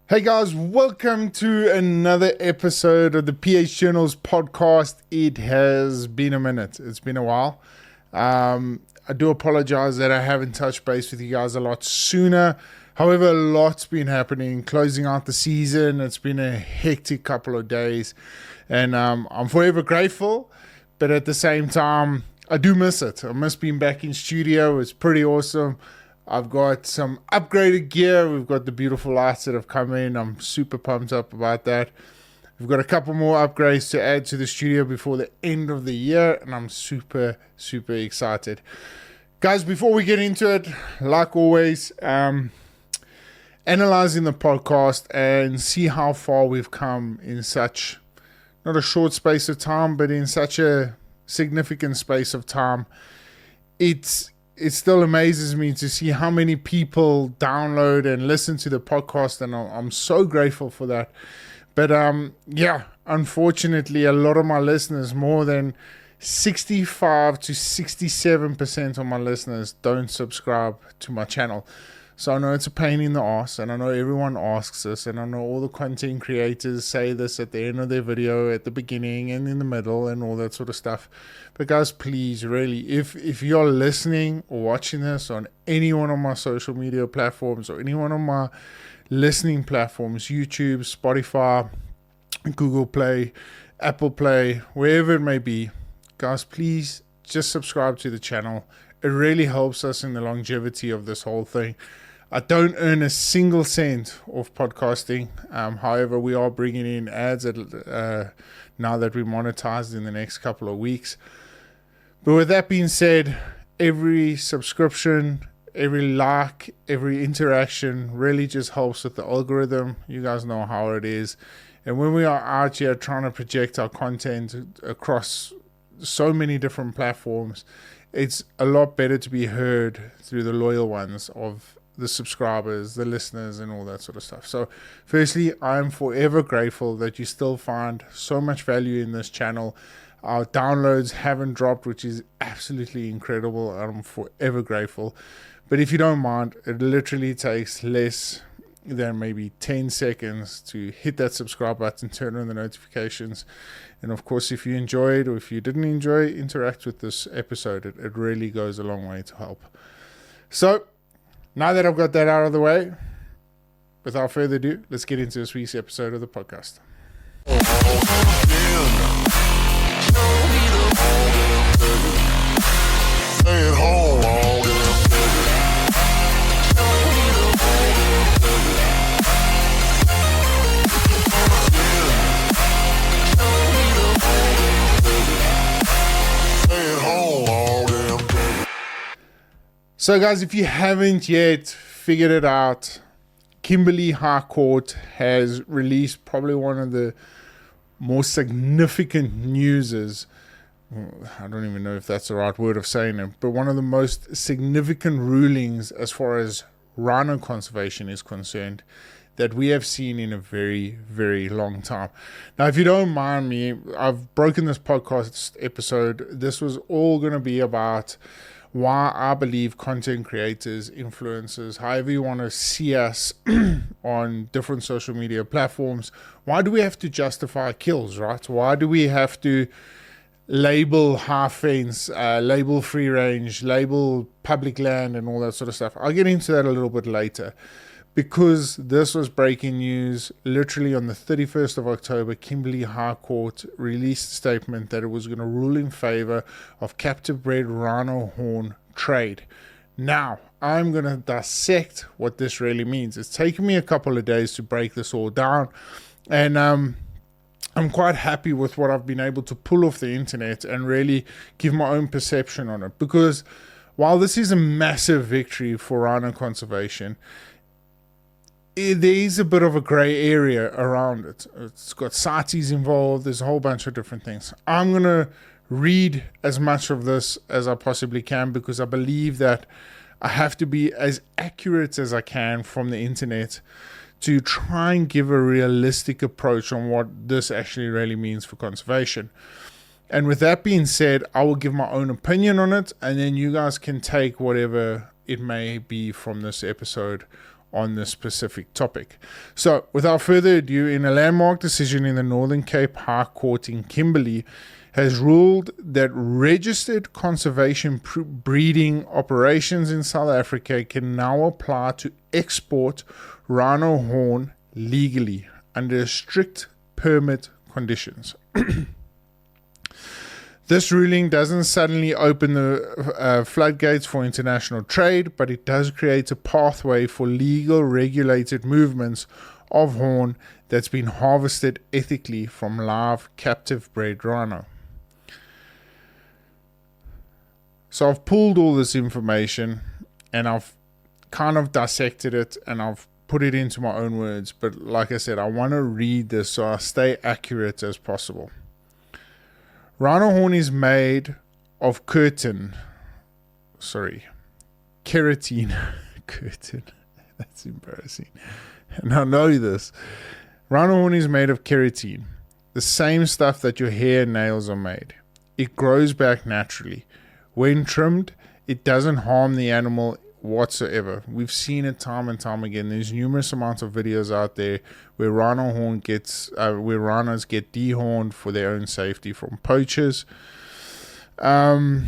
Hey guys, welcome to another episode of the PH Journals podcast. It has been a minute. It's been a while. I do apologize that I haven't touched base with you guys a lot sooner. However, a lot's been happening, closing out the season. It's been a hectic couple of days, and I'm forever grateful, but at the same time, I do miss it. I miss being back in studio. It's pretty awesome. I've got some upgraded gear. We've got the beautiful lights that have come in. I'm super pumped up about that. We've got a couple more upgrades to add to the studio before the end of the year, and I'm super excited. Guys, before we get into it, like always, analyzing the podcast and see how far we've come in such, not a short space of time, but in such a significant space of time. It still amazes me to see how many people download and listen to the podcast, and I'm so grateful for that. But unfortunately, a lot of my listeners, more than 65 to 67% of my listeners, don't subscribe to my channel. So I know it's a pain in the ass, and I know everyone asks this, and I know all the content creators say this at the end of their video, at the beginning and in the middle and all that sort of stuff. But guys, please, really, if you're listening or watching this on any one of my social media platforms or any one of my listening platforms, YouTube, Spotify, Google Play, Apple Play, wherever it may be, guys, please just subscribe to the channel. It really helps us in the longevity of this whole thing. I don't earn a single cent off podcasting. However, we are bringing in ads now that we're monetized in the next couple of weeks. But with that being said, every subscription, every like, every interaction really just helps with the algorithm. You guys know how it is. And when we are out here trying to project our content across so many different platforms, it's a lot better to be heard through the loyal ones of the subscribers, the listeners, and all that sort of stuff. So firstly, I'm forever grateful that you still find so much value in this channel. Our downloads haven't dropped, which is absolutely incredible. I'm forever grateful. But if you don't mind, it literally takes less than maybe 10 seconds to hit that subscribe button, turn on the notifications. And of course, if you enjoyed or if you didn't enjoy, interact with this episode. It really goes a long way to help. So now that I've got that out of the way, without further ado, let's get into this week's episode of the podcast. So guys, if you haven't yet figured it out, Kimberley High Court has released probably one of the most significant newses. I don't even know if that's the right word of saying it, but one of the most significant rulings as far as rhino conservation is concerned that we have seen in a very long time. Now, if you don't mind me, I've broken this podcast episode. This was all going to be about why I believe content creators, influencers, however you want to see us on different social media platforms, why do we have to justify kills, right? Why do we have to label half fence, label free range, label public land and all that sort of stuff? I'll get into that a little bit later, because this was breaking news. Literally on the 31st of October, Kimberley High Court released a statement that it was going to rule in favor of captive bred rhino horn trade. Now, I'm going to dissect what this really means. It's taken me a couple of days to break this all down, and I'm quite happy with what I've been able to pull off the internet and really give my own perception on it. Because while this is a massive victory for rhino conservation, there is a bit of a gray area around it. It's got CITES involved. There's a whole bunch of different things. I'm going to read as much of this as I possibly can, because I believe that I have to be as accurate as I can from the internet to try and give a realistic approach on what this actually really means for conservation. And with that being said, I will give my own opinion on it, and then you guys can take whatever it may be from this episode on this specific topic. So, without further ado, in a landmark decision in the Northern Cape High Court in Kimberley, has ruled that registered conservation breeding operations in South Africa can now apply to export rhino horn legally under strict permit conditions. This ruling doesn't suddenly open the floodgates for international trade, but it does create a pathway for legal regulated movements of horn that's been harvested ethically from live captive bred rhino. So I've pulled all this information and I've kind of dissected it and I've put it into my own words. But like I said, I want to read this so I stay accurate as possible. Rhino horn is made of keratin. Keratin. That's embarrassing. And I know this. Rhino horn is made of keratin, the same stuff that your hair and nails are made. It grows back naturally. When trimmed, it doesn't harm the animal whatsoever. We've seen it time and time again. There's numerous amounts of videos out there where rhinos get dehorned for their own safety from poachers. And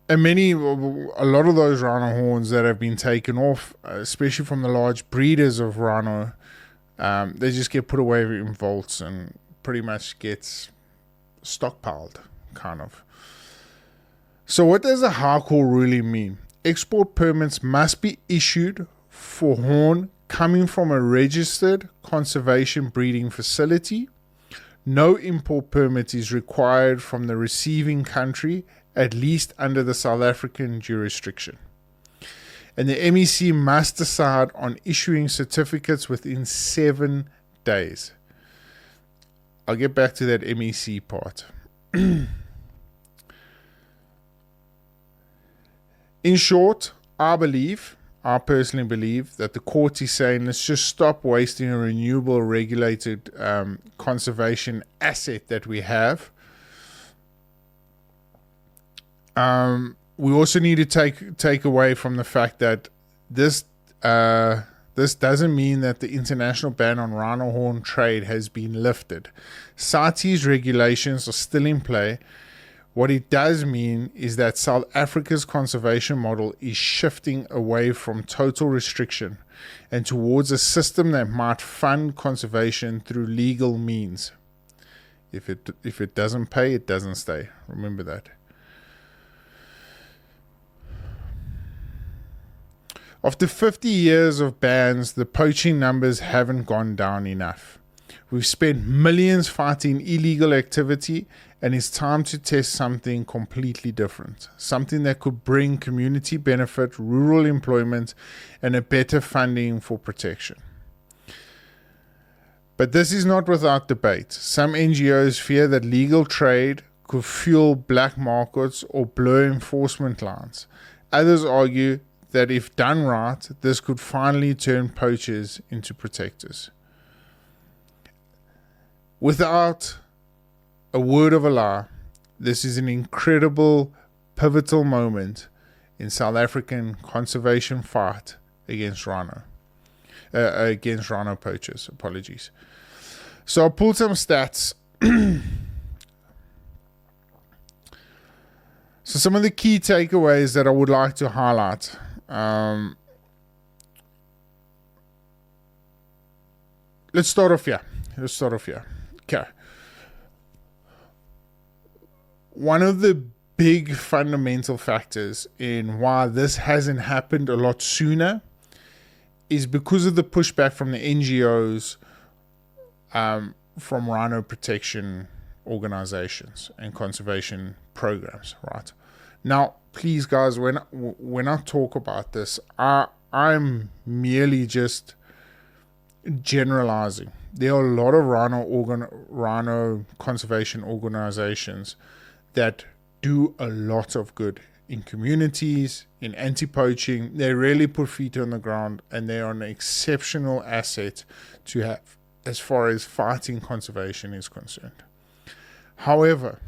a lot of those rhino horns that have been taken off, especially from the large breeders of rhino, they just get put away in vaults and pretty much gets stockpiled, kind of. So what does a high court really mean? Export permits must be issued for horn coming from a registered conservation breeding facility. No import permit is required from the receiving country, at least under the South African jurisdiction. And the MEC must decide on issuing certificates within 7 days. I'll get back to that MEC part. In short, I personally believe that the court is saying let's just stop wasting a renewable regulated conservation asset that we have. We also need to take away from the fact that this doesn't mean that the international ban on rhino horn trade has been lifted. CITES regulations are still in play. What it does mean is that South Africa's conservation model is shifting away from total restriction and towards a system that might fund conservation through legal means. If it doesn't pay, it doesn't stay. Remember that. After 50 years of bans, the poaching numbers haven't gone down enough. We've spent millions fighting illegal activity, and it's time to test something completely different. Something that could bring community benefit, rural employment, and a better funding for protection. But this is not without debate. Some NGOs fear that legal trade could fuel black markets or blur enforcement lines. Others argue that if done right, this could finally turn poachers into protectors. Without a word of a lie, this is an incredible, pivotal moment in South African conservation fight against rhino poachers. Apologies. So I pulled some stats. So some of the key takeaways that I would like to highlight. Let's start off here. Okay. One of the big fundamental factors in why this hasn't happened a lot sooner is because of the pushback from the NGOs, from rhino protection organizations and conservation programs, right? Now, please, guys, when I talk about this, I'm merely just generalizing. There are a lot of rhino conservation organizations that do a lot of good in communities, in anti-poaching. They really put feet on the ground, and they are an exceptional asset to have as far as fighting conservation is concerned. However,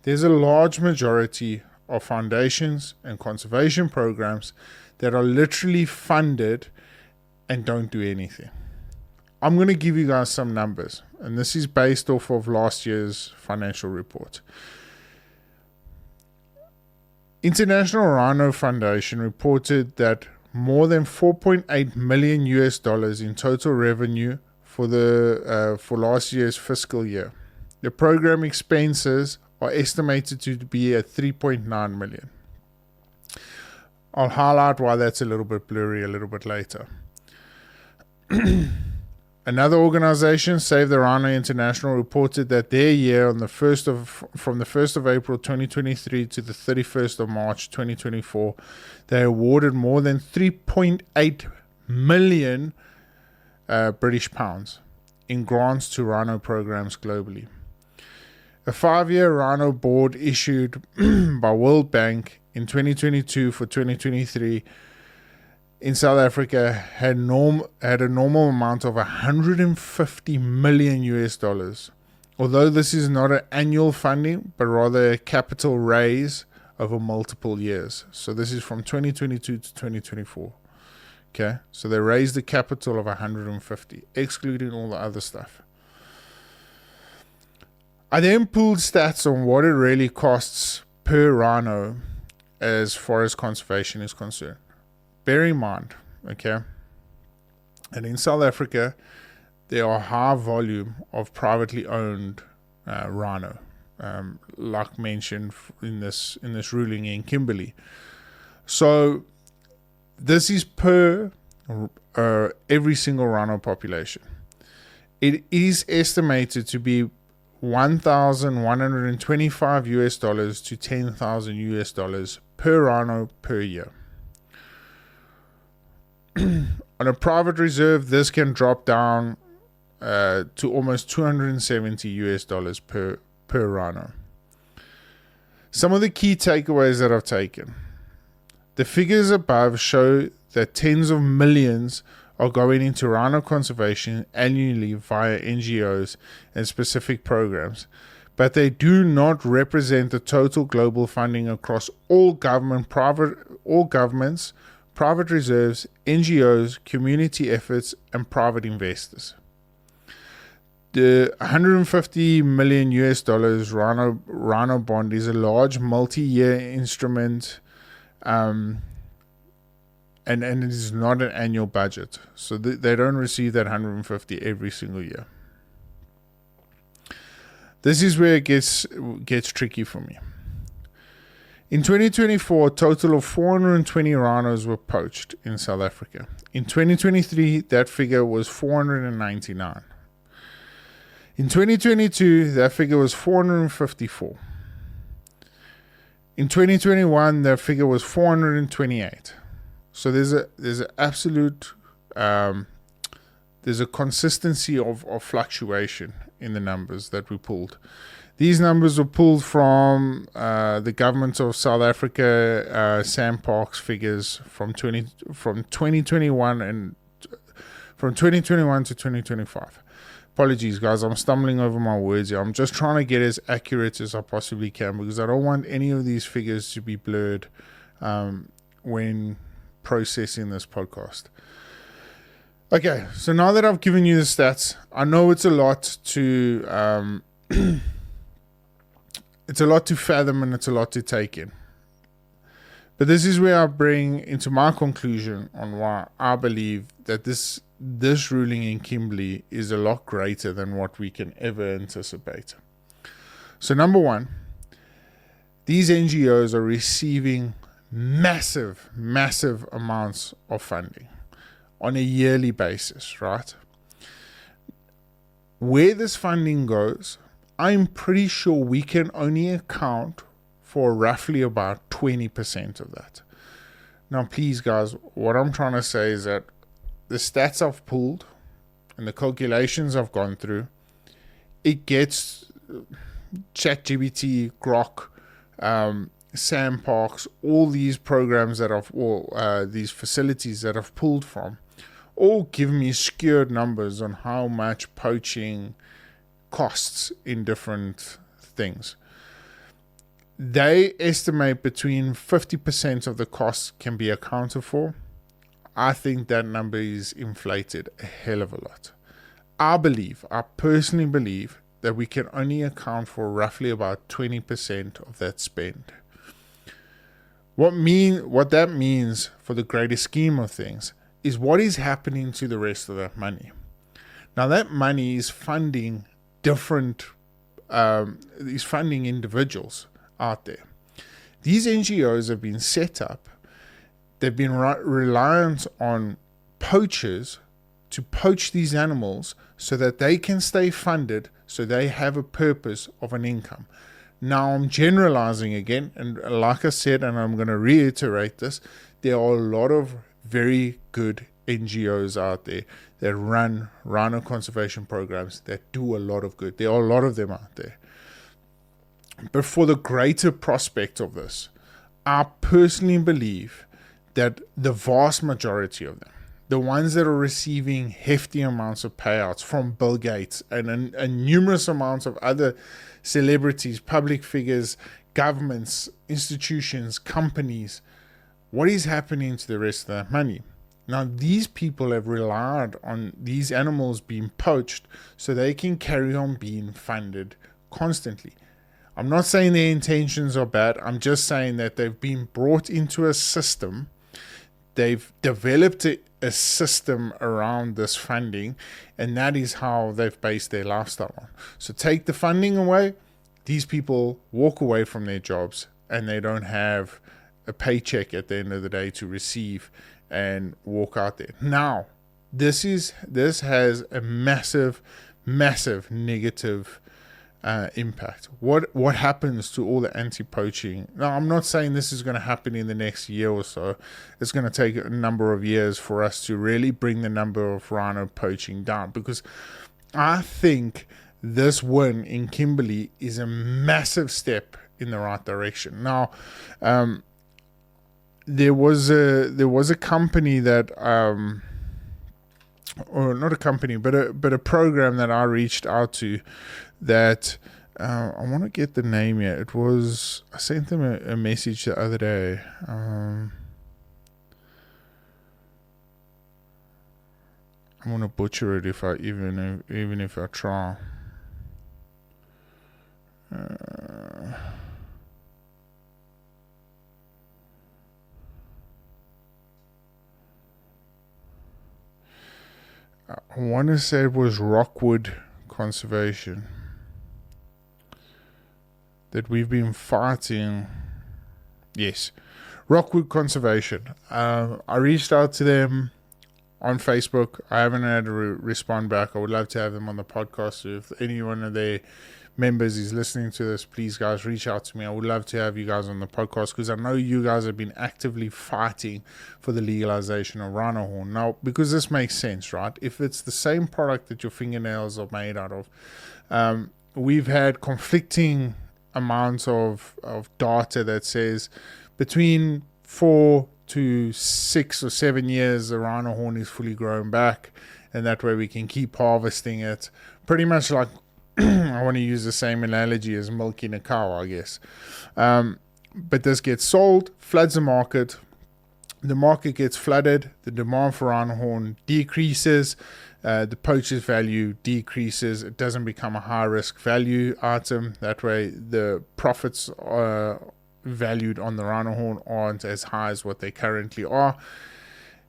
there's a large majority of foundations and conservation programs that are literally funded and don't do anything. I'm going to give you guys some numbers, and this is based off of last year's financial report. International Rhino Foundation reported that more than $4.8 million in total revenue for last year's fiscal year. The program expenses are estimated to be at $3.9 million. I'll highlight why that's a little bit blurry a little bit later. Another organization, Save the Rhino International, reported that their year from the 1st of April 2023 to the 31st of March 2024, they awarded more than 3.8 million British pounds in grants to rhino programs globally. A 5-year rhino board issued by World Bank in 2022 for 2023 in South Africa had a normal amount of $150 million, although this is not an annual funding, but rather a capital raise over multiple years. So this is from 2022 to 2024. Okay, so they raised the capital of 150, excluding all the other stuff. I then pulled stats on what it really costs per rhino as far as conservation is concerned. Bear in mind, okay, and in South Africa, there are high volume of privately owned rhino, like mentioned in this ruling in Kimberley. So this is per every single rhino population. It is estimated to be $1,125 to $10,000 per rhino per year. On a private reserve, this can drop down to almost $270 per rhino. Some of the key takeaways that I've taken. The figures above show that tens of millions are going into rhino conservation annually via NGOs and specific programs, but they do not represent the total global funding across all governments, private reserves, NGOs, community efforts, and private investors. The $150 million Rhino bond is a large multi-year instrument, and it is not an annual budget, so they don't receive that 150 every single year. This is where it gets tricky for me. In 2024, a total of 420 rhinos were poached in South Africa. In 2023, that figure was 499. In 2022, that figure was 454. In 2021, that figure was 428. So there's a absolute there's a consistency of fluctuation in the numbers that we pulled. These numbers were pulled from the government of South Africa, SAMParks figures from 2021 and from 2021 to 2025. Apologies, guys. I'm stumbling over my words here. I'm just trying to get as accurate as I possibly can because I don't want any of these figures to be blurred when processing this podcast. Okay, so now that I've given you the stats, I know it's a lot to it's a lot to fathom and it's a lot to take in. But this is where I bring into my conclusion on why I believe that this ruling in Kimberley is a lot greater than what we can ever anticipate. So number one, these NGOs are receiving massive amounts of funding on a yearly basis, right? Where this funding goes, I'm pretty sure we can only account for roughly about 20% of that. Now, please, guys, what I'm trying to say is that the stats I've pulled and the calculations I've gone through, it gets ChatGPT, Grok, SAMParks, all these programs that these facilities that I've pulled from, all give me skewed numbers on how much poaching costs in different things. They estimate between 50% of the costs can be accounted for. I think that number is inflated a hell of a lot. I personally believe that we can only account for roughly about 20% of that spend. What that means for the greater scheme of things is what is happening to the rest of that money. Now that money is funding is funding individuals out there. These NGOs have been set up. They've been reliant on poachers to poach these animals so that they can stay funded, so they have a purpose of an income. Now I'm generalizing again, and like I said, and I'm going to reiterate this, there are a lot of very good NGOs out there that run rhino conservation programs that do a lot of good. There are a lot of them out there. But for the greater prospect of this, I personally believe that the vast majority of them, the ones that are receiving hefty amounts of payouts from Bill Gates and numerous amounts of other celebrities, public figures, governments, institutions, companies, what is happening to the rest of that money? Now, these people have relied on these animals being poached so they can carry on being funded constantly. I'm not saying their intentions are bad. I'm just saying that they've been brought into a system. They've developed a system around this funding, and that is how they've based their lifestyle on. So take the funding away, these people walk away from their jobs, and they don't have a paycheck at the end of the day to receive and walk out there. Now, this has a massive negative impact. What happens to all the anti-poaching? Now, I'm not saying this is going to happen in the next year or so. It's going to take a number of years for us to really bring the number of rhino poaching down, because I think this win in Kimberley is a massive step in the right direction. Now, there was a company that or not a company, but a program that I reached out to that I want to get the name here. I sent them a message the other day. I'm gonna butcher it even if I try. I want to say it was Rockwood Conservation that we've been fighting. Yes, Rockwood Conservation. I reached out to them on Facebook. I haven't had a respond back. I would love to have them on the podcast. So if any one of their members is listening to this, please guys reach out to me. I would love to have you guys on the podcast, because I know you guys have been actively fighting for the legalization of rhino horn. Now, because this makes sense, right? If it's the same product that your fingernails are made out of, we've had conflicting amounts of data that says between 4 to 6 or 7 years the rhino horn is fully grown back, and that way we can keep harvesting it. Pretty much like I want to use the same analogy as milking a cow, I guess. But this gets sold, floods the market. The market gets flooded. The demand for rhino horn decreases. The poacher's value decreases. It doesn't become a high-risk value item. That way, the profits valued on the rhino horn aren't as high as what they currently are.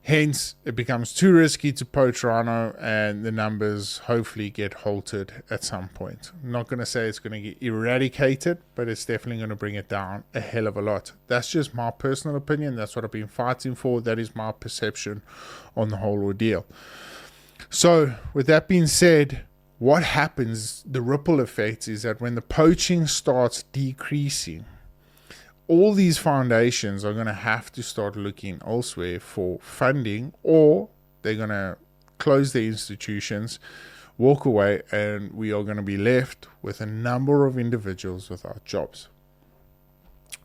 Hence, it becomes too risky to poach rhino, and the numbers hopefully get halted at some point. I'm not going to say it's going to get eradicated, but it's definitely going to bring it down a hell of a lot. That's just my personal opinion. That's what I've been fighting for. That is my perception on the whole ordeal. So, with that being said, what happens, the ripple effect, is that when the poaching starts decreasing, all these foundations are going to have to start looking elsewhere for funding, or they're going to close their institutions, walk away, and we are going to be left with a number of individuals without jobs,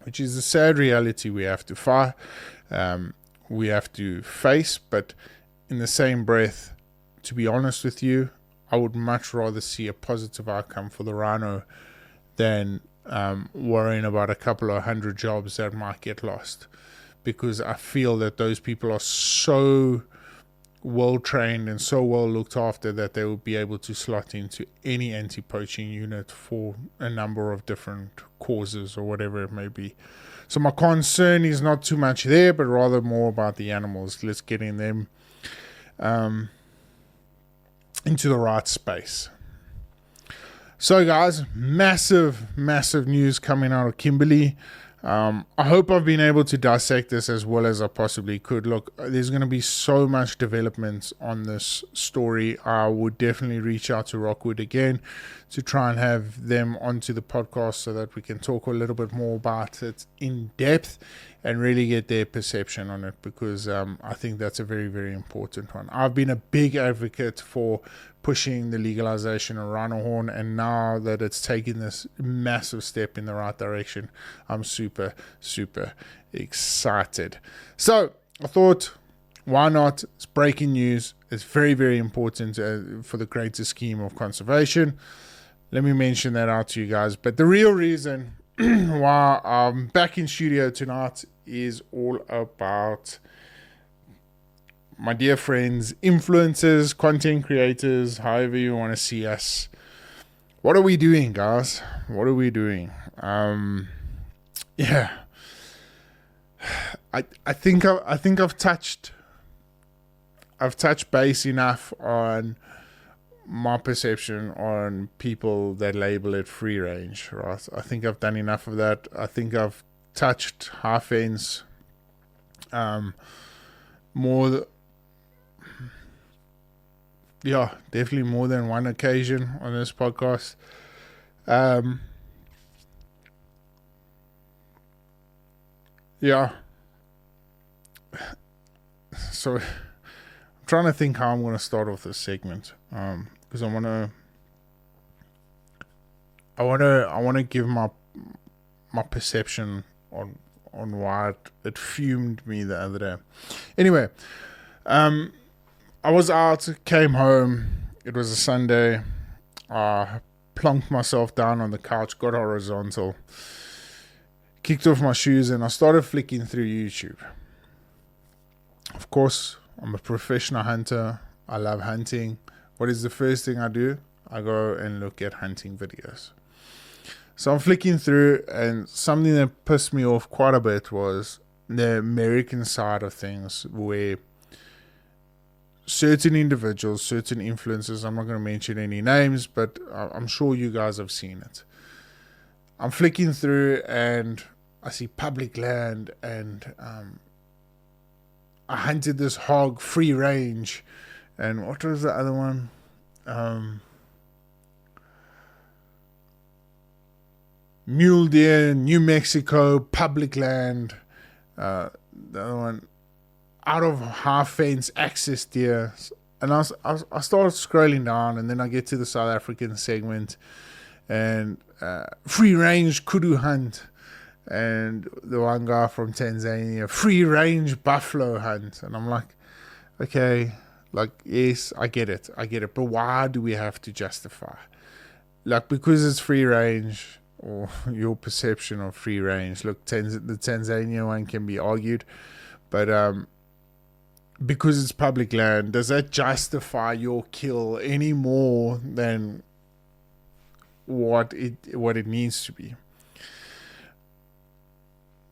which is a sad reality we have to fight, we have to face. But in the same breath, to be honest with you, I would much rather see a positive outcome for the rhino than worrying about a couple of hundred jobs that might get lost, because I feel that those people are so well trained and so well looked after that they will be able to slot into any anti-poaching unit for a number of different causes or whatever it may be. So my concern is not too much there, but rather more about the animals. Let's get in them into the right space. So guys, massive news coming out of Kimberley. I hope I've been able to dissect this as well as I possibly could. Look, there's going to be so much development on this story. I would definitely reach out to Rockwood again to try and have them onto the podcast so that we can talk a little bit more about it in depth and really get their perception on it, because I think that's a very important one. I've been a big advocate for pushing the legalization of rhino horn, and now that it's taken this massive step in the right direction, I'm super excited. So I thought, why not? It's breaking news. It's very important for the greater scheme of conservation. Let me mention that out to you guys. But the real reason why I'm back in studio tonight is all about my dear friends, influencers, content creators, however you want to see us. What are we doing, guys? What are we doing? Yeah, I think I've touched base enough on my perception on people that label it free range, right? I think I've done enough of that. I think I've touched half ends definitely more than one occasion on this podcast. So I'm trying to think how I'm going to start off this segment, because I want to give my perception on why it fumed me the other day. Anyway, I was out, came home. It was a Sunday. I plonked myself down on the couch, got horizontal, kicked off my shoes, and I started flicking through YouTube. Of course, I'm a professional hunter. I love hunting. What is the first thing I do? I go and look at hunting videos. So I'm flicking through, and something that pissed me off quite a bit was the American side of things, where certain individuals, certain influencers, I'm not going to mention any names, but I'm sure you guys have seen it. I'm flicking through and I see public land, and I hunted this hog free range, and what was the other one? Mule deer, New Mexico, public land. The other one, out of half fence access deer. And I started scrolling down, and then I get to the South African segment, and free range kudu hunt, and the one guy from Tanzania, free range buffalo hunt. And I'm like, okay, like, yes, I get it, but why do we have to justify? Like, because it's free range, or your perception of free range. Look, the Tanzania one can be argued, but because it's public land, does that justify your kill any more than what it needs to be?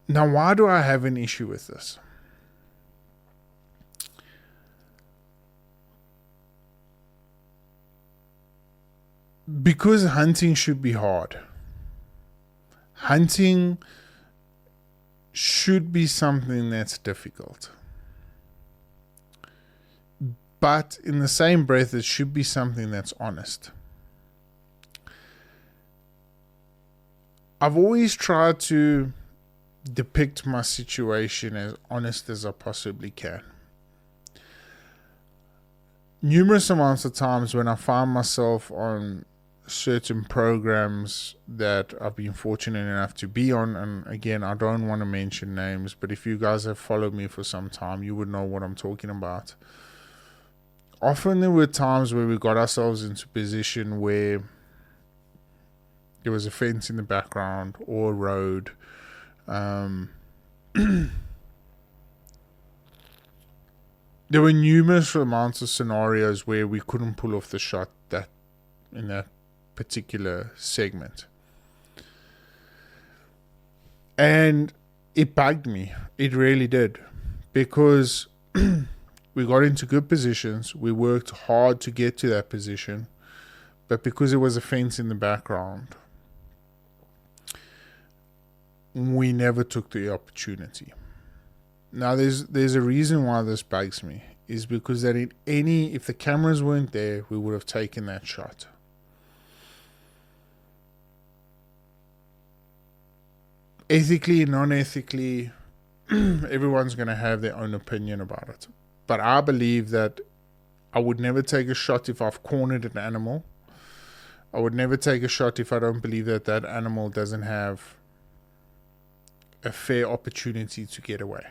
Now, why do I have an issue with this? Because hunting should be hard. Hunting should be something that's difficult. But in the same breath, it should be something that's honest. I've always tried to depict my situation as honest as I possibly can. Numerous amounts of times when I find myself on certain programs that I've been fortunate enough to be on, and again, I don't want to mention names, but if you guys have followed me for some time, you would know what I'm talking about. Often there were times where we got ourselves into a position where there was a fence in the background or a road. There were numerous amounts of scenarios where we couldn't pull off the shot that in that particular segment. And it bugged me. It really did. Because we got into good positions. We worked hard to get to that position. But because there was a fence in the background, we never took the opportunity. Now, there's a reason why this bugs me, is because that if the cameras weren't there, we would have taken that shot. Ethically, non-ethically, everyone's going to have their own opinion about it. But I believe that I would never take a shot if I've cornered an animal. I would never take a shot if I don't believe that that animal doesn't have a fair opportunity to get away.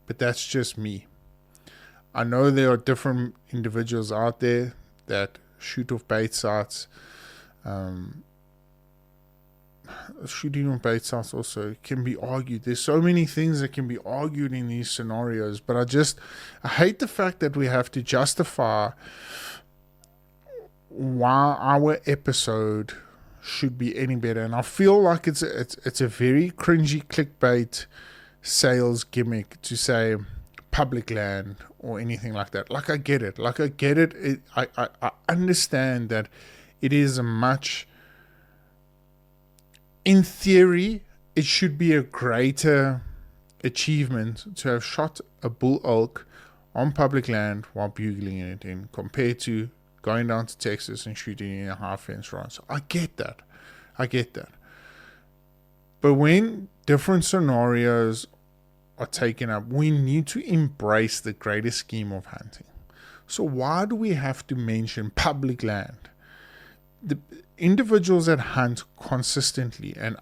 But that's just me. I know there are different individuals out there that shoot off bait sites. Shooting on bait sites also can be argued. There's so many things that can be argued in these scenarios. But I hate the fact that we have to justify why our episode should be any better. And I feel like it's a very cringy clickbait sales gimmick to say public land or anything like that. I get it. I understand that it is a much, in theory, it should be a greater achievement to have shot a bull elk on public land while bugling it in compared to going down to Texas and shooting in a half fence run. So I get that. But when different scenarios are taken up, we need to embrace the greater scheme of hunting. So why do we have to mention public land? The individuals that hunt consistently and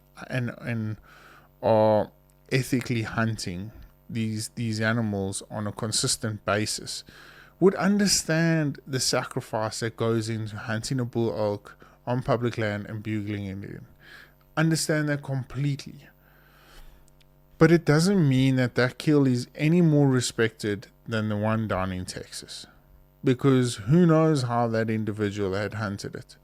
are ethically hunting these animals on a consistent basis would understand the sacrifice that goes into hunting a bull elk on public land and bugling it in. Understand that completely. But it doesn't mean that kill is any more respected than the one down in Texas. Because who knows how that individual had hunted it.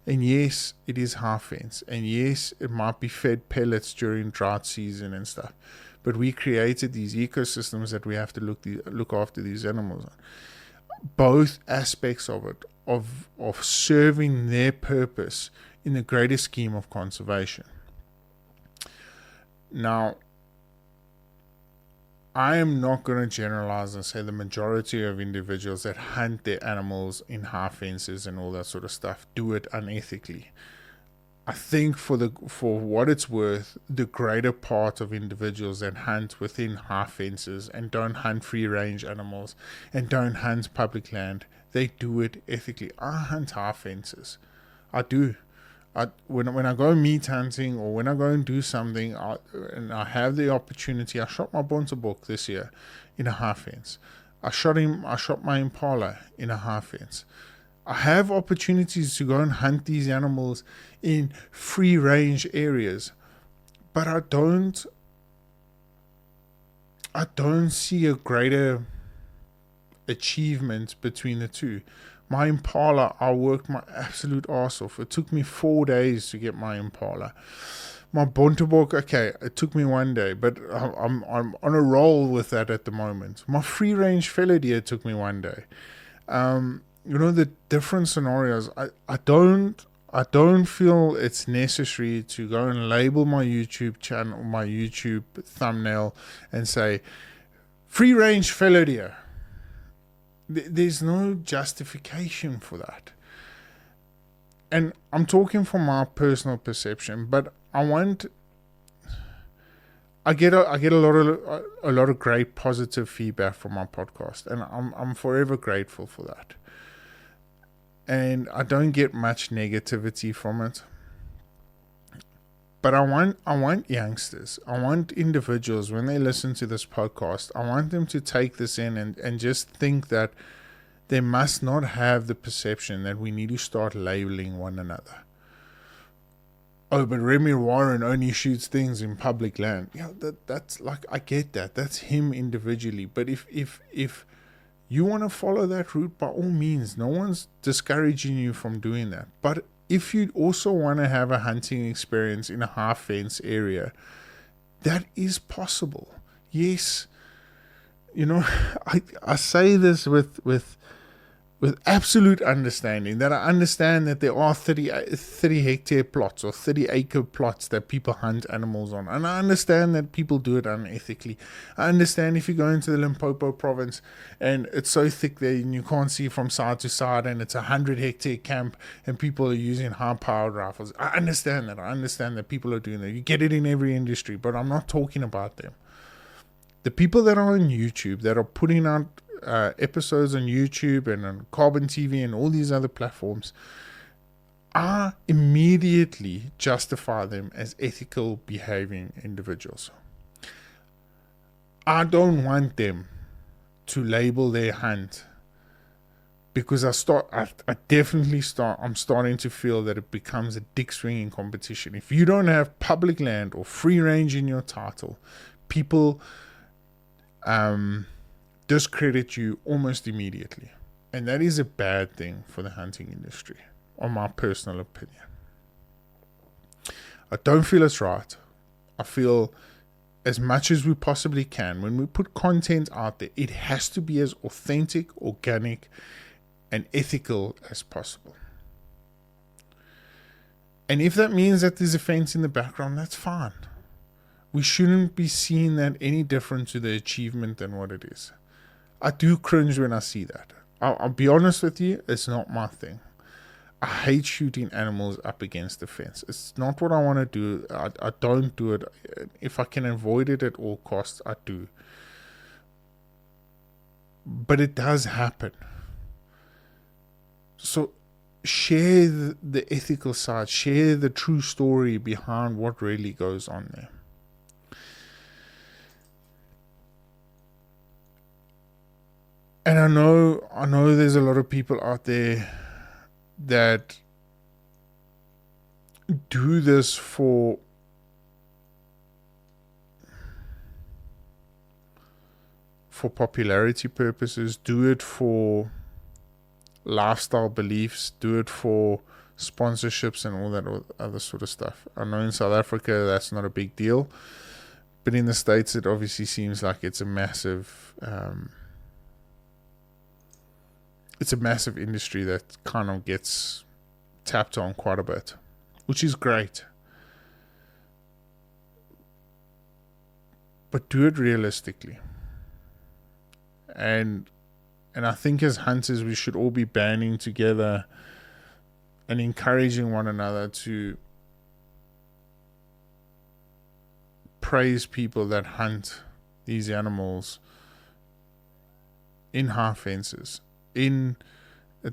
And yes, it is half fence. And yes, it might be fed pellets during drought season and stuff. But we created these ecosystems that we have to look after these animals on. Both aspects of it, of serving their purpose in the greater scheme of conservation. Now, I am not going to generalize and say the majority of individuals that hunt their animals in half fences and all that sort of stuff do it unethically. I think for what it's worth, the greater part of individuals that hunt within half fences and don't hunt free range animals and don't hunt public land, they do it ethically. I hunt half fences. I do. When I go meat hunting or when I go and do something and I have the opportunity, I shot my Bontebok this year in a half fence. I shot my Impala in a half fence. I have opportunities to go and hunt these animals in free range areas, but I don't see a greater achievement between the two. My Impala, I worked my absolute arse off. It took me 4 days to get my Impala. My Bontebok, okay, it took me 1 day, but I'm on a roll with that at the moment. My free range fellow deer took me 1 day. The different scenarios. I don't feel it's necessary to go and label my YouTube channel, my YouTube thumbnail, and say free range fellow deer. There's no justification for that. And I'm talking from my personal perception, but I get a lot of great positive feedback from my podcast, and I'm forever grateful for that. And I don't get much negativity from it. But I want youngsters, I want individuals, when they listen to this podcast, I want them to take this in and just think that they must not have the perception that we need to start labeling one another. oh, but Remy Warren only shoots things in public land. Yeah, that's like, I get that. That's him individually. But if you want to follow that route, by all means, no one's discouraging you from doing that. But if you also want to have a hunting experience in a half fence area, that is possible. Yes, I say this with absolute understanding, that I understand that there are 30 hectare plots or 30 acre plots that people hunt animals on. And I understand that people do it unethically. I understand if you go into the Limpopo province and it's so thick there and you can't see from side to side, and it's 100 hectare camp and people are using high powered rifles. I understand that. I understand that people are doing that. You get it in every industry, but I'm not talking about them. The people that are on YouTube, that are putting out episodes on YouTube and on Carbon TV and all these other platforms, I immediately justify them as ethical behaving individuals. I don't want them to label their hunt, because I'm starting to feel that it becomes a dick swinging competition. If you don't have public land or free range in your title, people discredit you almost immediately, and that is a bad thing for the hunting industry, on my personal opinion. I don't feel it's right. I feel, as much as we possibly can, when we put content out there, it has to be as authentic, organic, and ethical as possible. And if that means that there's a fence in the background, that's fine. We shouldn't be seeing that any different to the achievement than what it is. I do cringe when I see that. I'll be honest with you, it's not my thing. I hate shooting animals up against the fence. It's not what I want to do. I don't do it. If I can avoid it at all costs, I do. But it does happen. So share the ethical side. Share the true story behind what really goes on there. And I know there's a lot of people out there that do this for popularity purposes, do it for lifestyle beliefs, do it for sponsorships and all that other sort of stuff. I know in South Africa that's not a big deal, but in the States it obviously seems like it's a massive industry that kind of gets tapped on quite a bit, which is great. But do it realistically. And I think as hunters, we should all be banding together and encouraging one another to praise people that hunt these animals in half fences. It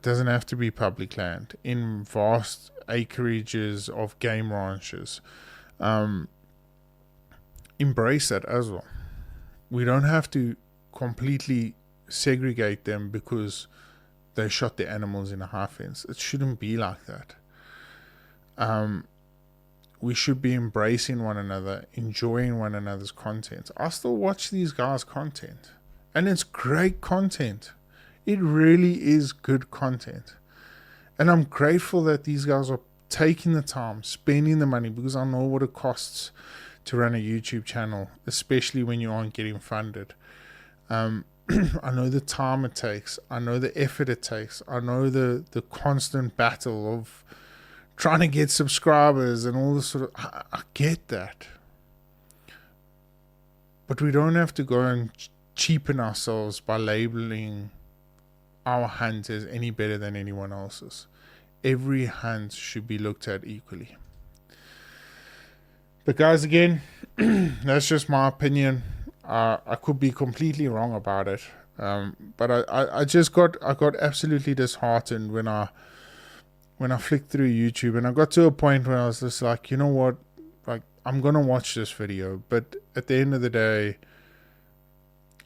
doesn't have to be public land, in vast acreages of game ranches. Embrace that as well. We don't have to completely segregate them because they shot the animals in a half fence. It shouldn't be like that. We should be embracing one another, enjoying one another's content. I still watch these guys' content, and it's great content. It really is good content. And I'm grateful that these guys are taking the time, spending the money, because I know what it costs to run a YouTube channel, especially when you aren't getting funded. I know the time it takes. I know the effort it takes. I know the constant battle of trying to get subscribers and all this sort of... I get that. But we don't have to go and cheapen ourselves by labeling our hunt as any better than anyone else's. Every hunt should be looked at equally. But guys, again, that's just my opinion. I could be completely wrong about it. But I got absolutely disheartened when I flicked through YouTube, and I got to a point where I was just like, you know what, like, I'm gonna watch this video, but at the end of the day,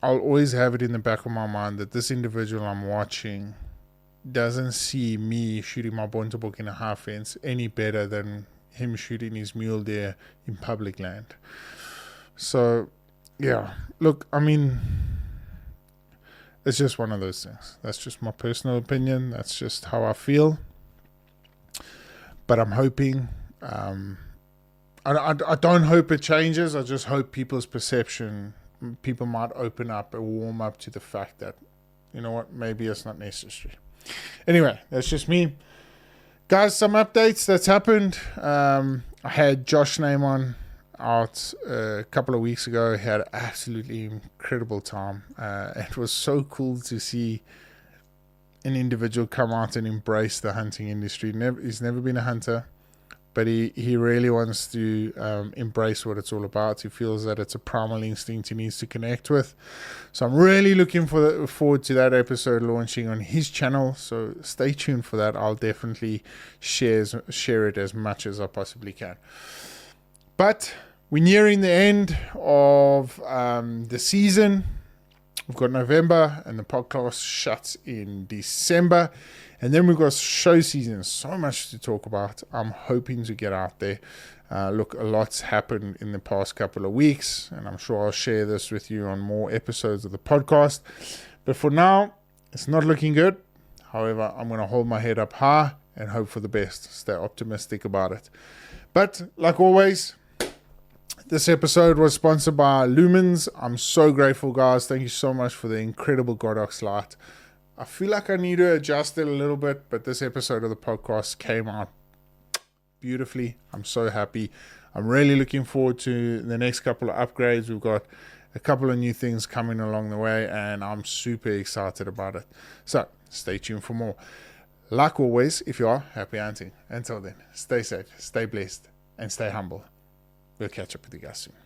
I'll always have it in the back of my mind that this individual I'm watching doesn't see me shooting my bontebok in a half fence any better than him shooting his mule deer in public land. So, yeah, look, I mean, it's just one of those things. That's just my personal opinion. That's just how I feel. But I'm hoping, I don't hope it changes. I just hope people's perception, people might open up and warm up to the fact that, you know what, maybe it's not necessary. Anyway, that's just me. Guys, some updates that's happened. I had Josh Name out a couple of weeks ago. He had an absolutely incredible time. It was so cool to see an individual come out and embrace the hunting industry. He's never been a hunter, but he really wants to embrace what it's all about. He feels that it's a primal instinct he needs to connect with. So I'm really looking forward to that episode launching on his channel. So stay tuned for that. I'll definitely share it as much as I possibly can. But we're nearing the end of the season. We've got November and the podcast shuts in December. And then we've got show season. So much to talk about. I'm hoping to get out there. Look, a lot's happened in the past couple of weeks. And I'm sure I'll share this with you on more episodes of the podcast. But for now, it's not looking good. However, I'm going to hold my head up high and hope for the best. Stay optimistic about it. But like always, this episode was sponsored by Lumens. I'm so grateful, guys. Thank you so much for the incredible Godox light. I feel like I need to adjust it a little bit, but this episode of the podcast came out beautifully. I'm so happy. I'm really looking forward to the next couple of upgrades. We've got a couple of new things coming along the way, and I'm super excited about it. So stay tuned for more. Like always, if you are, happy hunting. Until then, stay safe, stay blessed, and stay humble. We'll catch up with you guys soon.